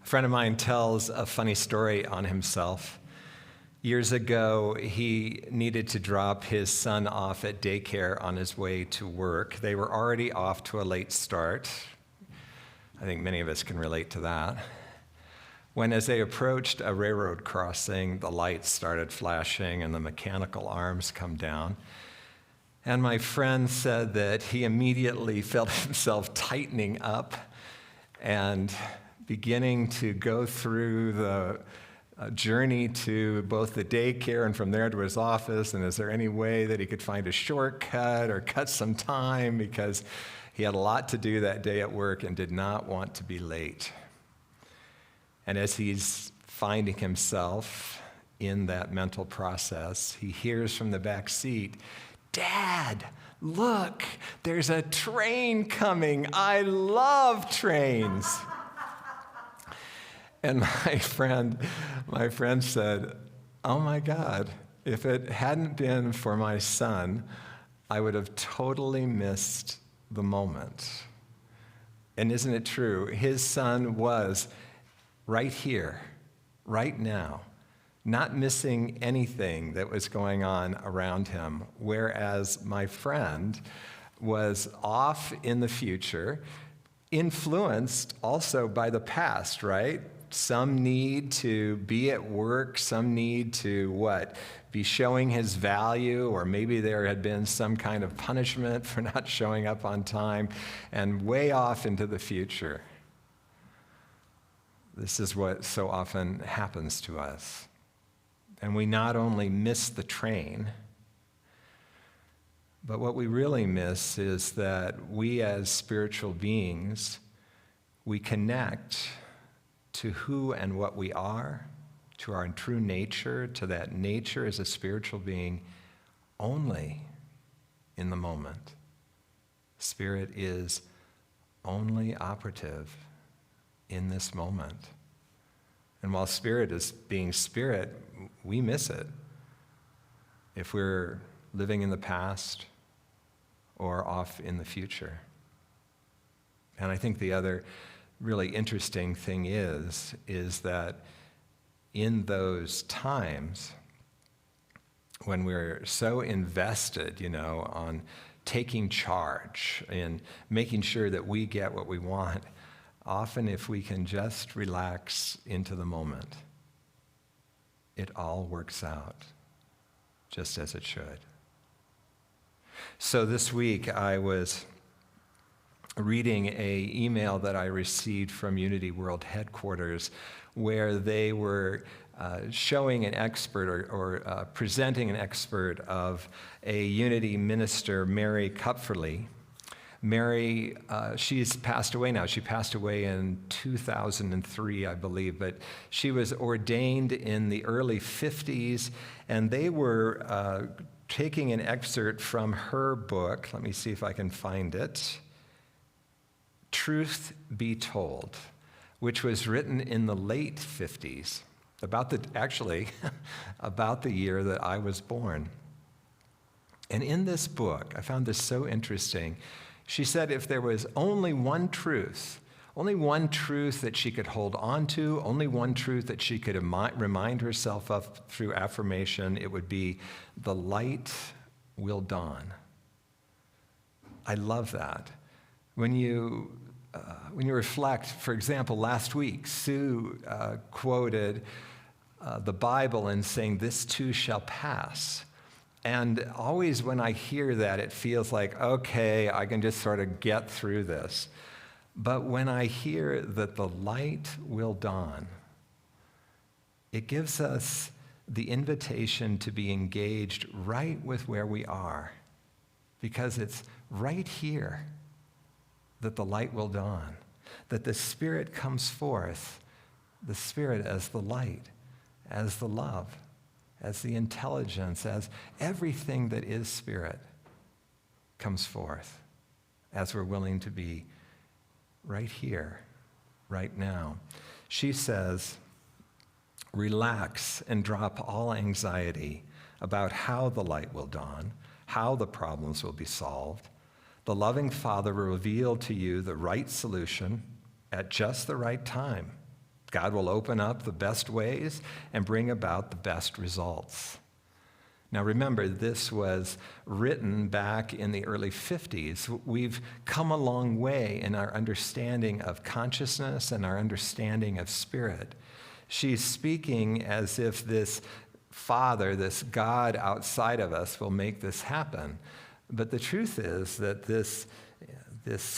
A friend of mine tells a funny story on himself. Years ago, he needed to drop his son off at daycare on his way to work. They were already off to a late start. I think many of us can relate to that. When, as they approached a railroad crossing, the lights started flashing and the mechanical arms come down. And my friend said that he immediately felt himself tightening up and beginning to go through the journey to both the daycare and from there to his office, and is there any way that he could find a shortcut or cut some time, because he had a lot to do that day at work and did not want to be late. And as he's finding himself in that mental process, he hears from the back seat, "Dad, look, there's a train coming. I love trains." And my friend said, "Oh my God, if it hadn't been for my son, I would have totally missed the moment." And isn't it true? His son was right here, right now, not missing anything that was going on around him, whereas my friend was off in the future, influenced also by the past, right? Some need to be at work, some need to, be showing his value, or maybe there had been some kind of punishment for not showing up on time, and way off into the future. This is what so often happens to us. And we not only miss the train, but what we really miss is that we as spiritual beings, we connect to who and what we are, to our true nature, to that nature as a spiritual being, only in the moment. Spirit is only operative in this moment. And while Spirit is being Spirit, we miss it if we're living in the past or off in the future. And I think the other really interesting thing is that in those times when we're so invested, on taking charge and making sure that we get what we want, often if we can just relax into the moment, it all works out just as it should. So this week I was reading an email that I received from Unity World Headquarters, where they were showing an expert or presenting an expert of a Unity minister, Mary Kupferle. Mary, she's passed away now. She passed away in 2003, I believe, but she was ordained in the early 50s, and they were taking an excerpt from her book. Let me see if I can find it. Truth Be Told, which was written in the late 50s, about the year that I was born. And in this book, I found this so interesting. She said if there was only one truth that she could hold on to, only one truth that she could remind herself of through affirmation, it would be, the light will dawn. I love that. When you reflect, for example, last week, Sue quoted the Bible and saying, "This too shall pass." And always when I hear that, it feels like, okay, I can just sort of get through this. But when I hear that the light will dawn, it gives us the invitation to be engaged right with where we are, because it's right here that the light will dawn, that the Spirit comes forth, the Spirit as the light, as the love, as the intelligence, as everything that is Spirit comes forth, as we're willing to be right here, right now. She says, relax and drop all anxiety about how the light will dawn, how the problems will be solved. The loving Father will reveal to you the right solution at just the right time. God will open up the best ways and bring about the best results. Now remember, this was written back in the early 50s. We've come a long way in our understanding of consciousness and our understanding of spirit. She's speaking as if this Father, this God outside of us, will make this happen. But the truth is that this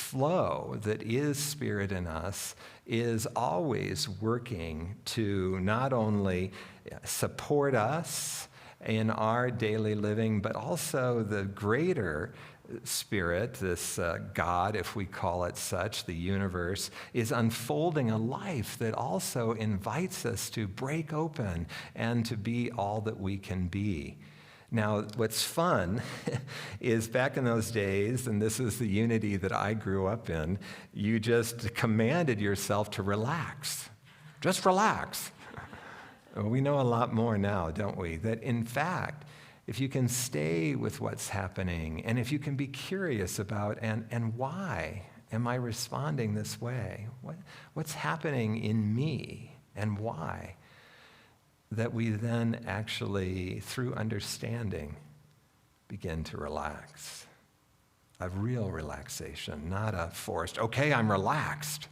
flow that is spirit in us is always working to not only support us in our daily living, but also the greater spirit, this God, if we call it such, the universe, is unfolding a life that also invites us to break open and to be all that we can be. Now, what's fun is back in those days, and this is the unity that I grew up in, you just commanded yourself to relax. Just relax. We know a lot more now, don't we? That in fact, if you can stay with what's happening, and if you can be curious about, and why am I responding this way? What's happening in me, and why? That we then actually, through understanding, begin to relax. A real relaxation, not a forced, okay, I'm relaxed.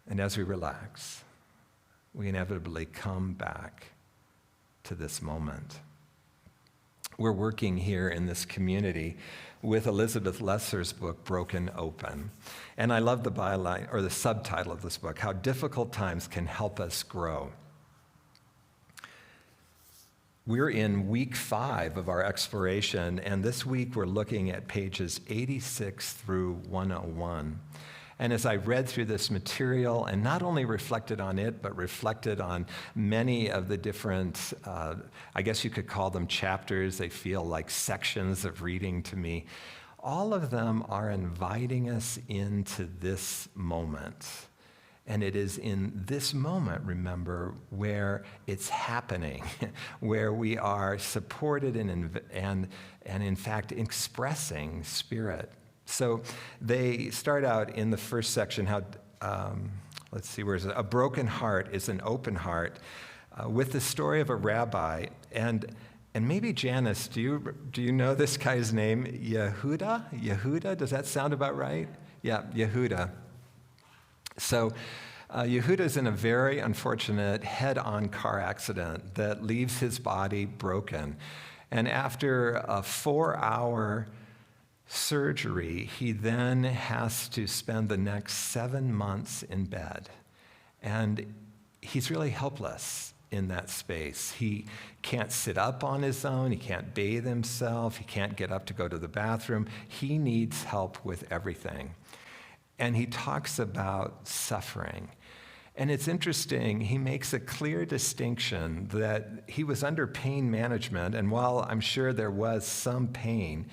And as we relax, we inevitably come back to this moment. We're working here in this community with Elizabeth Lesser's book, Broken Open. And I love the byline, or the subtitle of this book, How Difficult Times Can Help Us Grow. We're in week 5 of our exploration, and this week we're looking at pages 86 through 101. And as I read through this material, and not only reflected on it, but reflected on many of the different, I guess you could call them chapters, they feel like sections of reading to me, all of them are inviting us into this moment. And it is in this moment, remember, where it's happening, where we are supported and in fact expressing spirit. So they start out in the first section, how, let's see, where is it? A broken heart is an open heart, with the story of a rabbi. And maybe Janice, do you know this guy's name? Yehuda? Yehuda, does that sound about right? Yeah, Yehuda. So Yehuda's in a very unfortunate head-on car accident that leaves his body broken. And after a 4-hour surgery, he then has to spend the next 7 months in bed. And he's really helpless in that space. He can't sit up on his own. He can't bathe himself. He can't get up to go to the bathroom. He needs help with everything. And he talks about suffering. And it's interesting, he makes a clear distinction that he was under pain management, and while I'm sure there was some pain,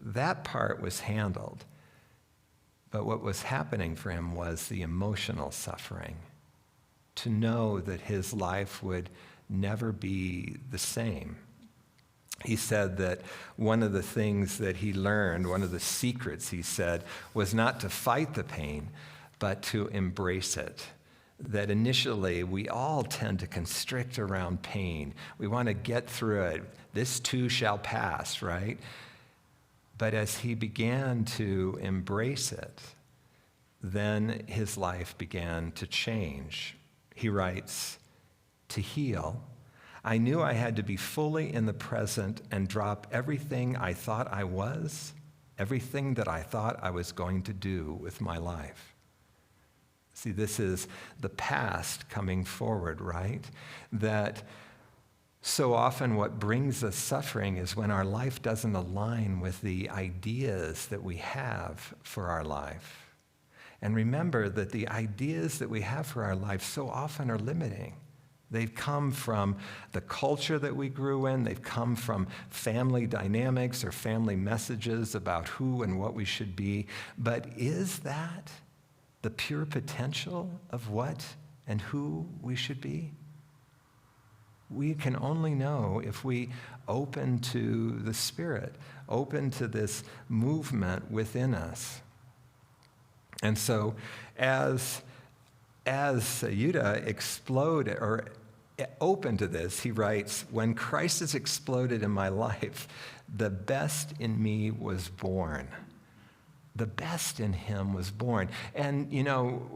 that part was handled. But what was happening for him was the emotional suffering, to know that his life would never be the same. He said that one of the things that he learned, one of the secrets, he said, was not to fight the pain, but to embrace it. That initially we all tend to constrict around pain. We want to get through it. This too shall pass, right? But as he began to embrace it, then his life began to change. He writes, to heal, I knew I had to be fully in the present and drop everything I thought I was, everything that I thought I was going to do with my life. See, this is the past coming forward, right? That so often what brings us suffering is when our life doesn't align with the ideas that we have for our life. And remember that the ideas that we have for our life so often are limiting. They've come from the culture that we grew in. They've come from family dynamics or family messages about who and what we should be. But is that the pure potential of what and who we should be? We can only know if we open to the Spirit, open to this movement within us. And so as as Yuda exploded or open to this, he writes, when crisis exploded in my life, the best in me was born. The best in him was born. And,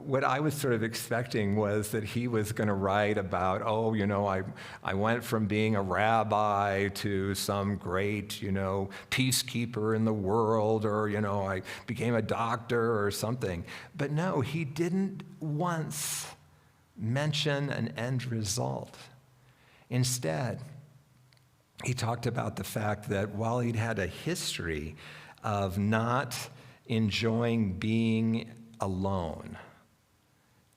what I was sort of expecting was that he was going to write about, I went from being a rabbi to some great, peacekeeper in the world, or, I became a doctor or something. But no, he didn't once mention an end result. Instead, he talked about the fact that while he'd had a history of not enjoying being alone,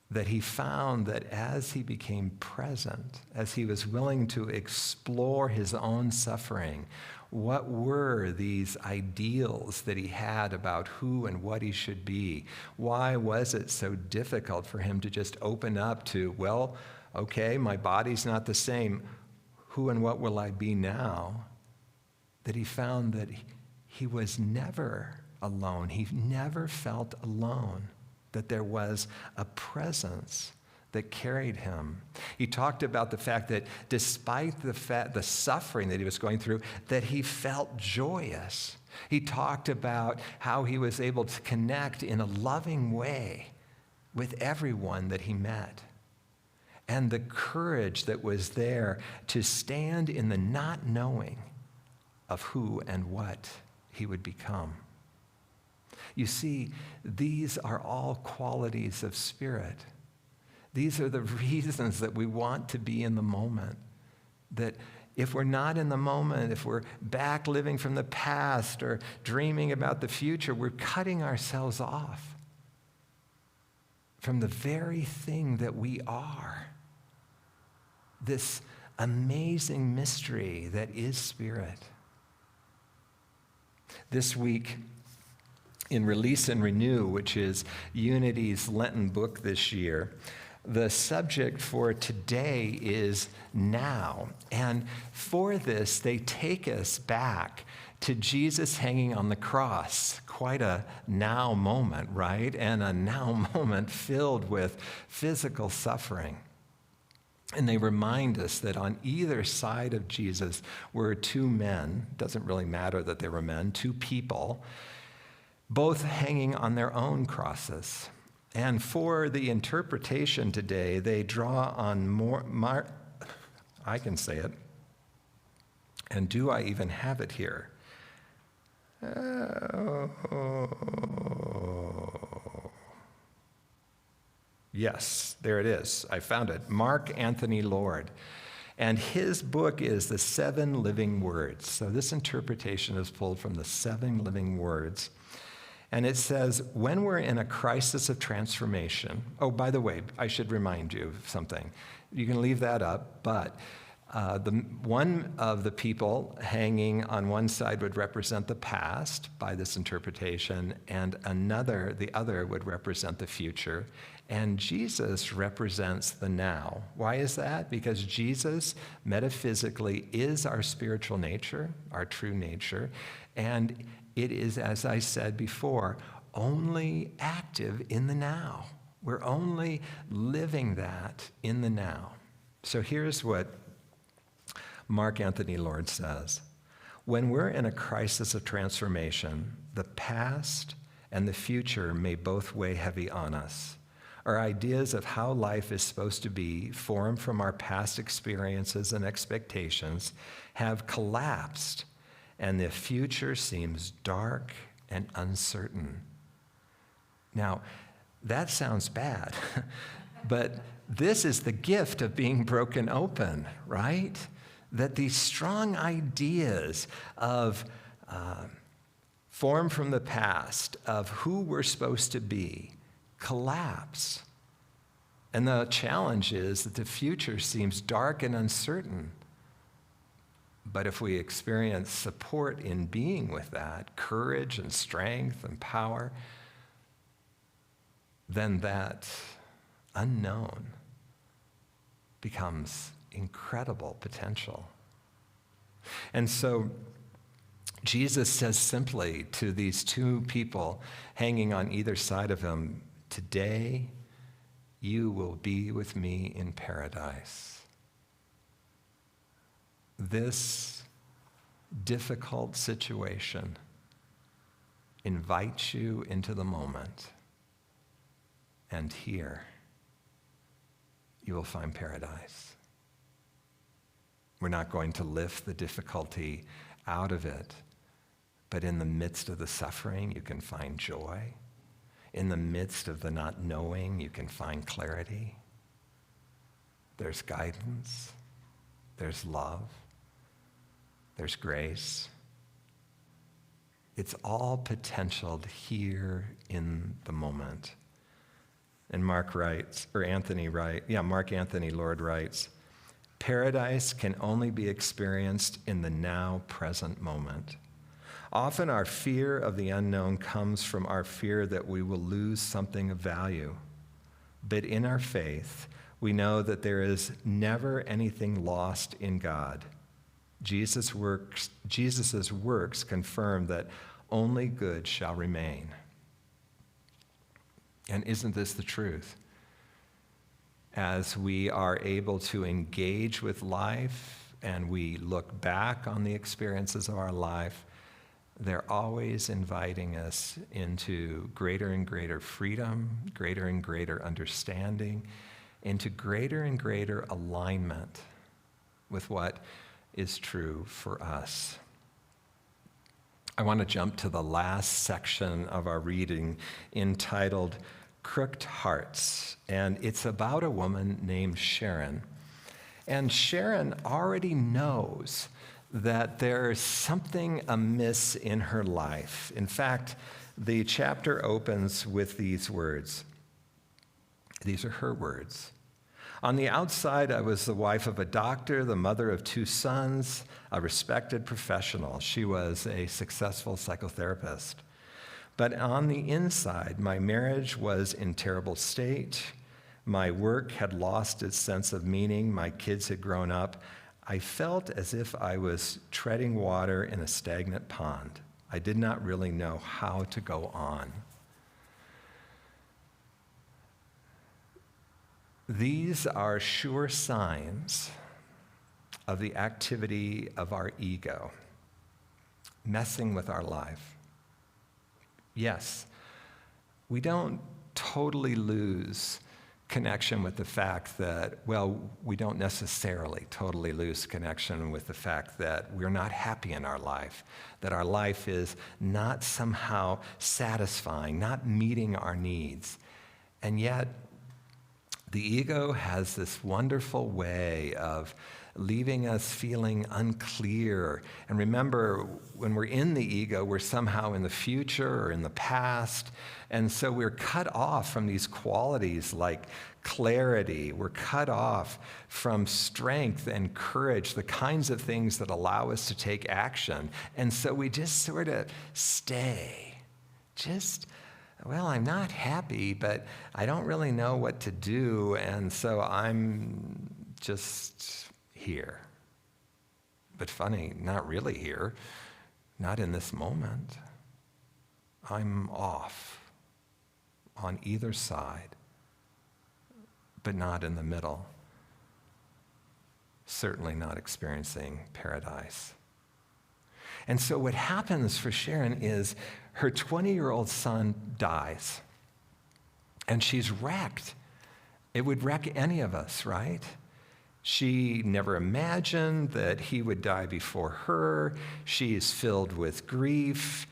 that he found that as he became present, as he was willing to explore his own suffering, what were these ideals that he had about who and what he should be? Why was it so difficult for him to just open up to, well, okay, my body's not the same. Who and what will I be now? That he found that he was never alone. He never felt alone, that there was a presence that carried him. He talked about the fact that despite the suffering that he was going through, that he felt joyous. He talked about how he was able to connect in a loving way with everyone that he met, and the courage that was there to stand in the not knowing of who and what he would become. You see, these are all qualities of spirit. These are the reasons that we want to be in the moment. That if we're not in the moment, if we're back living from the past or dreaming about the future, we're cutting ourselves off from the very thing that we are. This amazing mystery that is spirit. This week, in Release and Renew, which is Unity's Lenten book this year, the subject for today is now. And for this, they take us back to Jesus hanging on the cross. Quite a now moment, right? And a now moment filled with physical suffering. And they remind us that on either side of Jesus were two men. Doesn't really matter that they were men, two people, both hanging on their own crosses. And for the interpretation today, they draw on I can say it. And do I even have it here? Yes, there it is. I found it. Mark Anthony Lord. And his book is The 7 Living Words. So this interpretation is pulled from the 7 Living Words. And it says, when we're in a crisis of transformation, oh, by the way, I should remind you of something. You can leave that up, but one of the people hanging on one side would represent the past by this interpretation, and the other would represent the future. And Jesus represents the now. Why is that? Because Jesus, metaphysically, is our spiritual nature, our true nature, and it is, as I said before, only active in the now. We're only living that in the now. So here's what Mark Anthony Lord says. When we're in a crisis of transformation, the past and the future may both weigh heavy on us. Our ideas of how life is supposed to be, formed from our past experiences and expectations, have collapsed, and the future seems dark and uncertain. Now, that sounds bad, but this is the gift of being broken open, right? That these strong ideas of formed from the past, of who we're supposed to be, collapse. And the challenge is that the future seems dark and uncertain. But if we experience support in being with that, courage and strength and power, then that unknown becomes incredible potential. And so Jesus says simply to these two people hanging on either side of him, today you will be with me in paradise. This difficult situation invites you into the moment, and here you will find paradise. We're not going to lift the difficulty out of it, but in the midst of the suffering, you can find joy. In the midst of the not knowing, you can find clarity. There's guidance. There's love. There's grace. It's all potentialed here in the moment. And Mark Anthony Lord writes, paradise can only be experienced in the now present moment. Often our fear of the unknown comes from our fear that we will lose something of value. But in our faith, we know that there is never anything lost in God. Jesus' works confirm that only good shall remain. And isn't this the truth? As we are able to engage with life and we look back on the experiences of our life, they're always inviting us into greater and greater freedom, greater and greater understanding, into greater and greater alignment with what is true for us. I want to jump to the last section of our reading entitled Crooked Hearts, and it's about a woman named Sharon. And Sharon already knows that there's something amiss in her life. In fact, the chapter opens with these words. These are her words. On the outside, I was the wife of a doctor, the mother of 2 sons, a respected professional. She was a successful psychotherapist. But on the inside, my marriage was in terrible state. My work had lost its sense of meaning. My kids had grown up. I felt as if I was treading water in a stagnant pond. I did not really know how to go on. These are sure signs of the activity of our ego, messing with our life. Yes, we don't totally lose connection with the fact that, we don't necessarily totally lose connection with the fact that we're not happy in our life, that our life is not somehow satisfying, not meeting our needs. And yet, the ego has this wonderful way of leaving us feeling unclear. And remember, when we're in the ego, we're somehow in the future or in the past. And so we're cut off from these qualities like clarity. We're cut off from strength and courage, the kinds of things that allow us to take action. And so we just sort of stay. I'm not happy, but I don't really know what to do. And so I'm just here. But funny, not really here, not in this moment. I'm off on either side, but not in the middle. Certainly not experiencing paradise. And so what happens for Sharon is her 20-year-old son dies, and she's wrecked. It would wreck any of us, right? She never imagined that he would die before her. She is filled with grief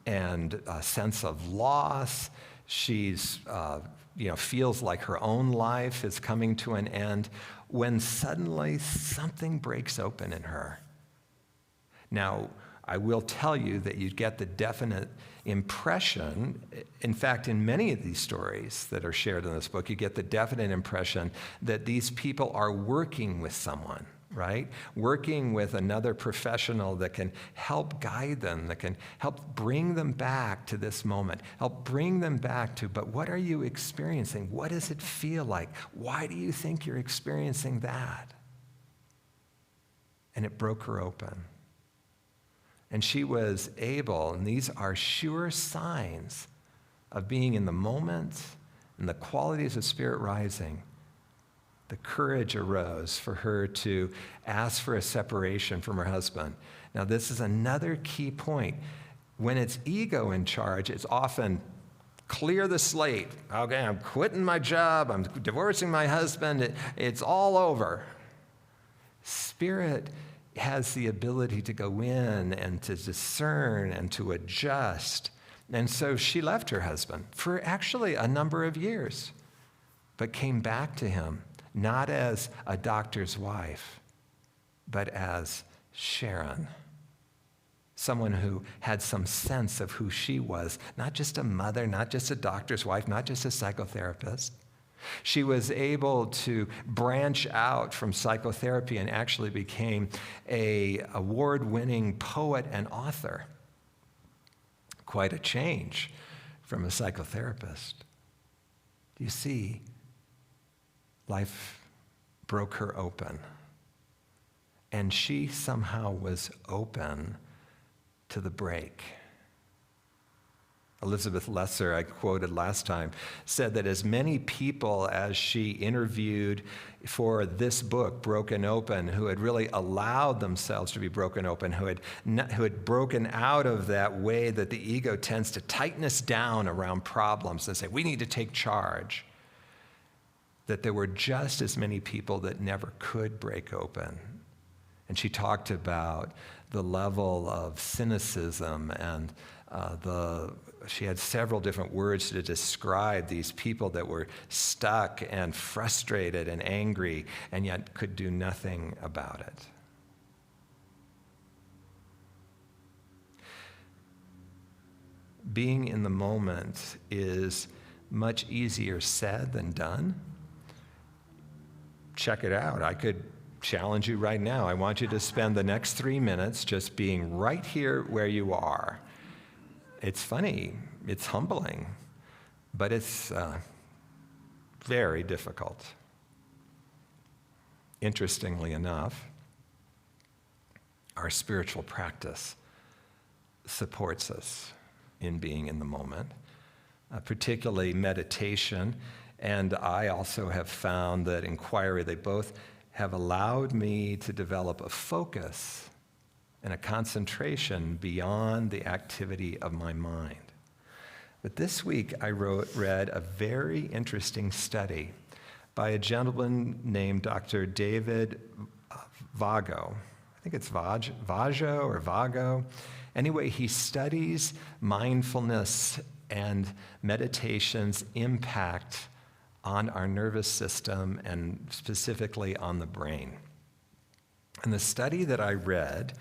and a sense of loss. She's, feels like her own life is coming to an end when suddenly something breaks open in her. Now, I will tell you that you get the definite impression, in fact, in many of these stories that are shared in this book, you get the definite impression that these people are working with someone, right? Working with another professional that can help guide them, that can help bring them back to this moment, help bring them back to, but what are you experiencing? What does it feel like? Why do you think you're experiencing that? And it broke her open. And she was able, and these are sure signs of being in the moment, and the qualities of spirit rising, the courage arose for her to ask for a separation from her husband. Now, this is another key point. When it's ego in charge, it's often clear the slate. Okay, I'm quitting my job. I'm divorcing my husband. It's all over. Spirit has the ability to go in and to discern and to adjust. And so she left her husband for actually a number of years, but came back to him, not as a doctor's wife, but as Sharon. Someone who had some sense of who she was, not just a mother, not just a doctor's wife, not just a psychotherapist. She was able to branch out from psychotherapy and actually became an award-winning poet and author. Quite a change from a psychotherapist. You see, life broke her open, and she somehow was open to the break. Elizabeth Lesser, I quoted last time, said that as many people as she interviewed for this book, Broken Open, who had really allowed themselves to be broken open, who had broken out of that way that the ego tends to tighten us down around problems and say, we need to take charge, that there were just as many people that never could break open. And she talked about the level of cynicism and she had several different words to describe these people that were stuck and frustrated and angry and yet could do nothing about it. Being in the moment is much easier said than done. Check it out. I could challenge you right now. I want you to spend the next 3 minutes just being right here where you are. It's funny, it's humbling, but it's very difficult. Interestingly enough, our spiritual practice supports us in being in the moment, particularly meditation. And I also have found that inquiry, they both have allowed me to develop a focus and a concentration beyond the activity of my mind. But this week I read a very interesting study by a gentleman named Dr. David Vago. I think it's Vago or Vago. Anyway, he studies mindfulness and meditation's impact on our nervous system and specifically on the brain. And the study that I read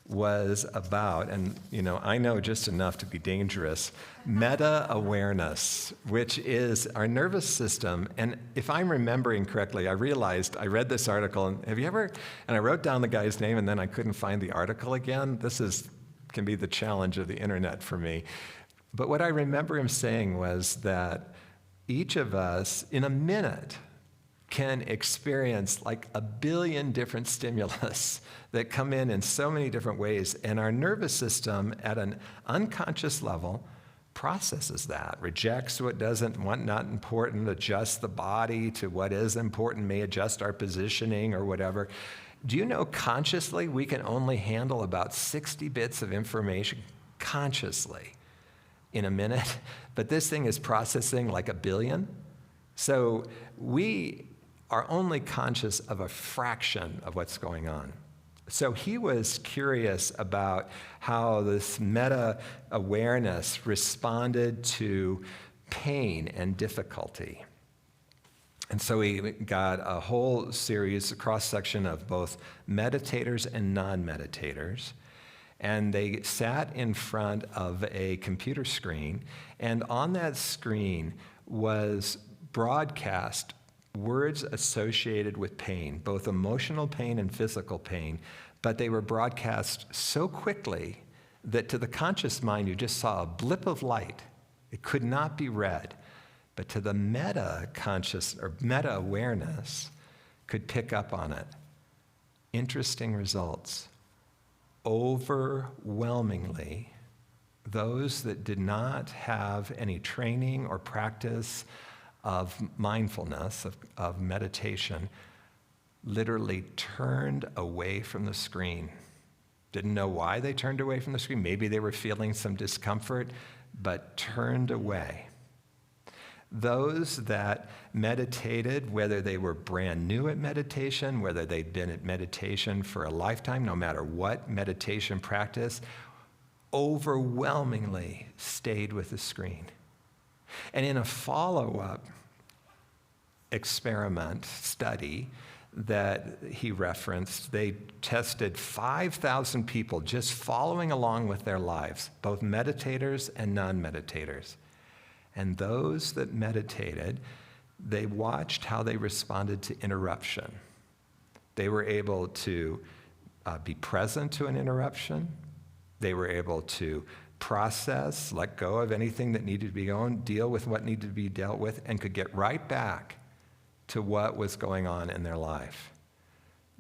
was about, and I know just enough to be dangerous, meta-awareness, which is our nervous system. And if I'm remembering correctly, I realized I read this article, and I wrote down the guy's name and then I couldn't find the article again. This can be the challenge of the internet for me. But what I remember him saying was that each of us, in a minute, can experience like 1 billion different stimulus that come in so many different ways. And our nervous system, at an unconscious level, processes that, rejects what not important, adjusts the body to what is important, may adjust our positioning or whatever. Do you know consciously we can only handle about 60 bits of information consciously in a minute? But this thing is processing like 1 billion. So we are only conscious of a fraction of what's going on. So he was curious about how this meta-awareness responded to pain and difficulty. And so he got a whole series, a cross-section of both meditators and non-meditators, and they sat in front of a computer screen, and on that screen was broadcast words associated with pain, both emotional pain and physical pain, but they were broadcast so quickly that to the conscious mind, you just saw a blip of light. It could not be read. But to the meta-conscious or meta-awareness could pick up on it. Interesting results. Overwhelmingly, those that did not have any training or practice of mindfulness, of meditation, literally turned away from the screen. Didn't know why they turned away from the screen. Maybe they were feeling some discomfort, but turned away. Those that meditated, whether they were brand new at meditation, whether they'd been at meditation for a lifetime, no matter what meditation practice, overwhelmingly stayed with the screen. And in a follow-up experiment study that he referenced, they tested 5,000 people just following along with their lives, both meditators and non-meditators. And those that meditated, they watched how they responded to interruption. They were able to be present to an interruption. They were able to process, let go of anything that needed to be on, deal with what needed to be dealt with, and could get right back to what was going on in their life.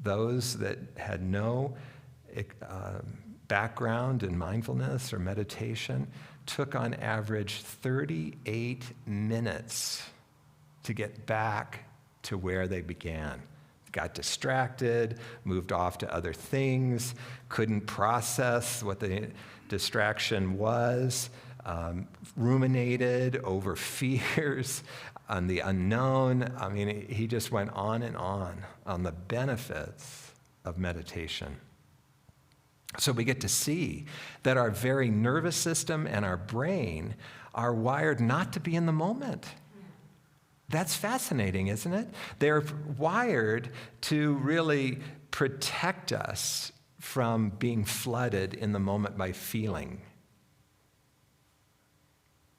Those that had no background in mindfulness or meditation took on average 38 minutes to get back to where they began. Got distracted, moved off to other things, couldn't process what the distraction was, ruminated over fears on the unknown. I mean, he just went on the benefits of meditation. So we get to see that our very nervous system and our brain are wired not to be in the moment. That's fascinating, isn't it? They're wired to really protect us from being flooded in the moment by feeling.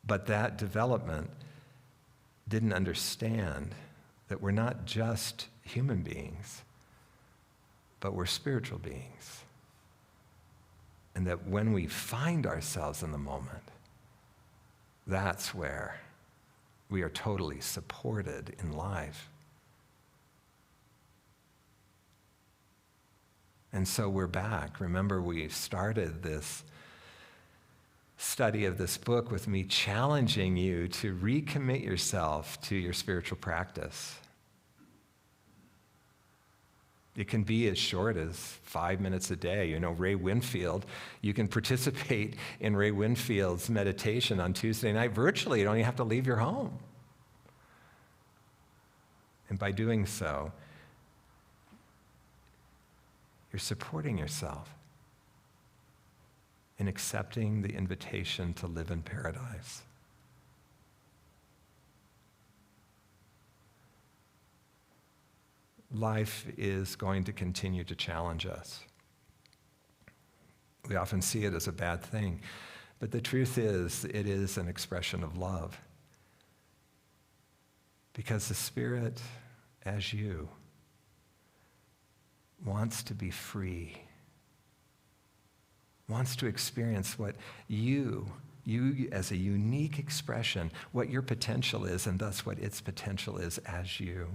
But that development didn't understand that we're not just human beings, but we're spiritual beings. And that when we find ourselves in the moment, that's where we are totally supported in life. And so we're back. Remember, we started this study of this book with me challenging you to recommit yourself to your spiritual practice. It can be as short as 5 minutes a day. You know, Ray Winfield, you can participate in Ray Winfield's meditation on Tuesday night virtually. You don't even have to leave your home. And by doing so, you're supporting yourself in accepting the invitation to live in paradise. Life is going to continue to challenge us. We often see it as a bad thing, but the truth is, it is an expression of love. Because the Spirit, as you, wants to be free, wants to experience what you as a unique expression, what your potential is, and thus what its potential is as you.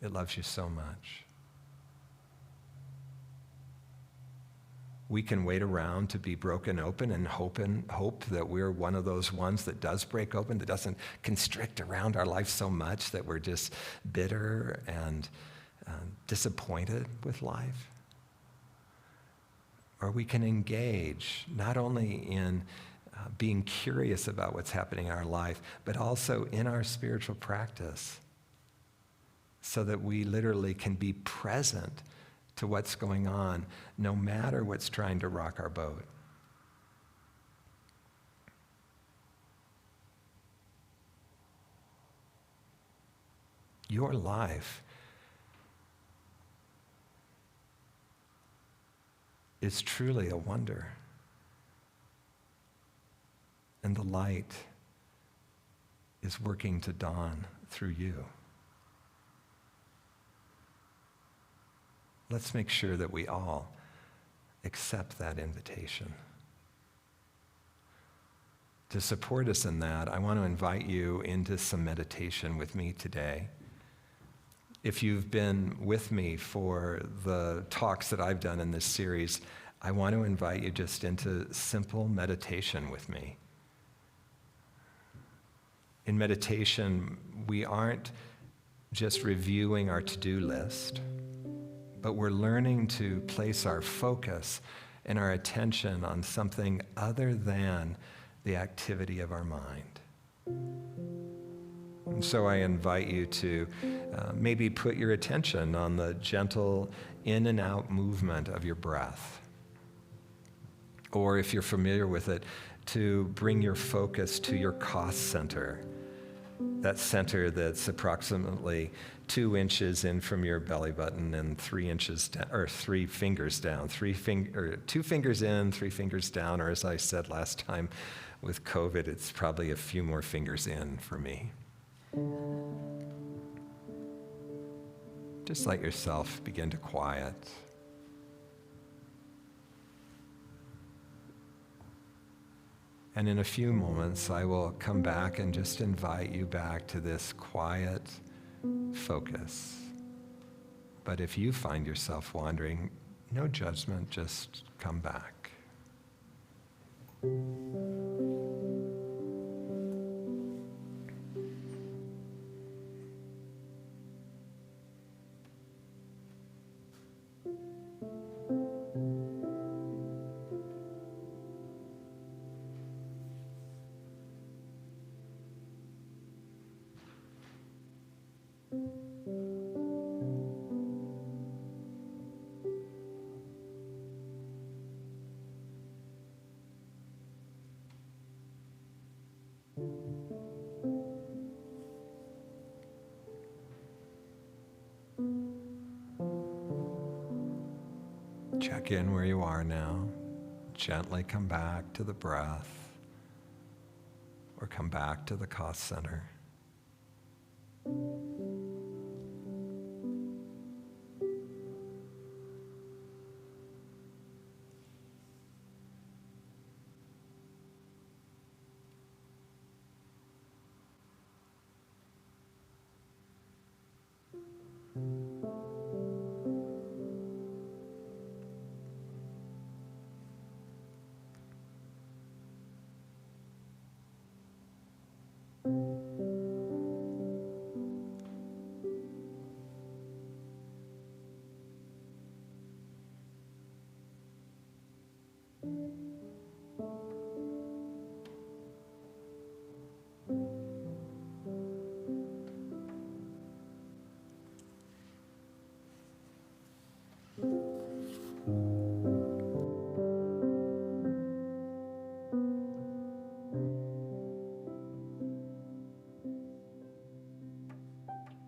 It loves you so much. We can wait around to be broken open and hope that we're one of those ones that does break open, that doesn't constrict around our life so much that we're just bitter and disappointed with life. Or we can engage not only in being curious about what's happening in our life, but also in our spiritual practice, so that we literally can be present to what's going on, no matter what's trying to rock our boat. Your life is truly a wonder. And the light is working to dawn through you. Let's make sure that we all accept that invitation. To support us in that, I want to invite you into some meditation with me today. If you've been with me for the talks that I've done in this series, I want to invite you just into simple meditation with me. In meditation, we aren't just reviewing our to-do list, but we're learning to place our focus and our attention on something other than the activity of our mind. And so I invite you to maybe put your attention on the gentle in and out movement of your breath. Or if you're familiar with it, to bring your focus to your cost center, that center that's approximately 2 inches in from your belly button and 3 inches down, or 3 fingers down, 2 fingers in, 3 fingers down, or as I said last time with COVID, it's probably a few more fingers in for me. Just let yourself begin to quiet. And in a few moments, I will come back and just invite you back to this quiet focus. But if you find yourself wandering, no judgment, just come back. Check in where you are now. Gently come back to the breath or come back to the cost center.